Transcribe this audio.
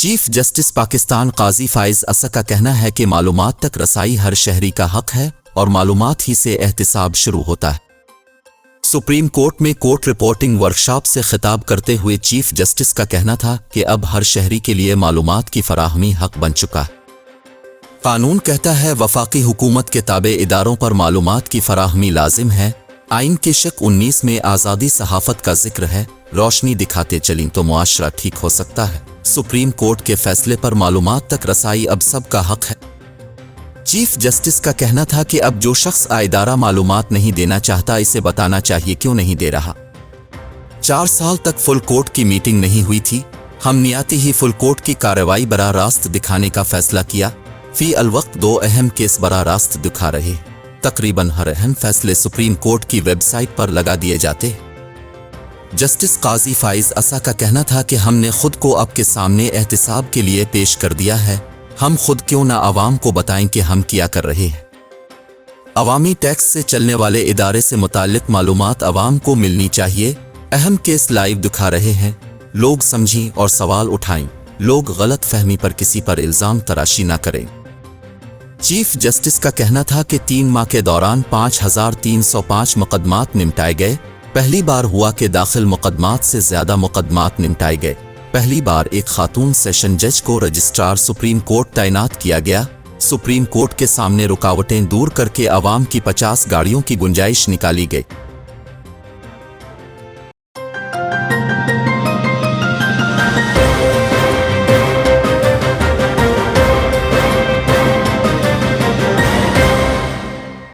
Chief justice Pakistan काजी फाइज असा का कहना है कि मालूमात तक रसाई हर शहरी का हक है और मालूमात ही से एहतिसाब शुरू होता है। सुप्रीम कोर्ट में कोर्ट रिपोर्टिंग वर्कशॉप से खिताब करते हुए चीफ जस्टिस का कहना था कि अब हर शहरी के लिए मालूमात की फराहमी हक बन चुका है। कानून कहता है वफाकी हुकूमत के ताबे इदारों पर मालूमात की फराहमी लाजिम है। आइन के शक 19 में आज़ादी सहाफ़त का जिक्र है। रोशनी दिखाते चलीं तो मुआशरा ठीक हो सकता है। सुप्रीम कोर्ट के फैसले पर मालूमात तक रसाई अब सबका हक है। चीफ जस्टिस का कहना था कि अब जो शख्स इदारा मालूमात नहीं देना चाहता इसे बताना चाहिए क्यों नहीं दे रहा। 4 साल तक फुल कोर्ट की मीटिंग नहीं हुई थी। हमने आते ही फुल कोर्ट की कार्रवाई बराह रास्त दिखाने का फैसला किया। फी अलवक्त 2 अहम केस बराह रास्त दिखा रहे। तकरीबन हर अहम फैसले सुप्रीम कोर्ट की वेबसाइट पर लगा दिए जाते। जस्टिस काजी फाइज असा का कहना था कि हमने खुद को आपके सामने एहतिसाब के लिए पेश कर दिया है। हम खुद क्यों ना आवाम को बताएं कि हम क्या कर रहे हैं। अवामी टैक्स से चलने वाले इदारे से मुताल्लिक मालूमात आवाम को मिलनी चाहिए। अहम केस लाइव दिखा रहे हैं। लोग समझें और सवाल उठाएं। लोग गलत फहमी पर किसी पर इल्ज़ाम तराशी ना करें। चीफ जस्टिस का कहना था कि 3 माह के दौरान 5305 मुकदमात निपटाए गए। पहली बार हुआ कि दाखिल मुकदमात से ज़्यादा मुकदमात निपटाए गए। पहली बार एक खातून सेशन जज को रजिस्ट्रार सुप्रीम कोर्ट तैनात किया गया। सुप्रीम कोर्ट के सामने रुकावटें दूर करके आवाम की 50 गाड़ियों की गुंजाइश निकाली गई।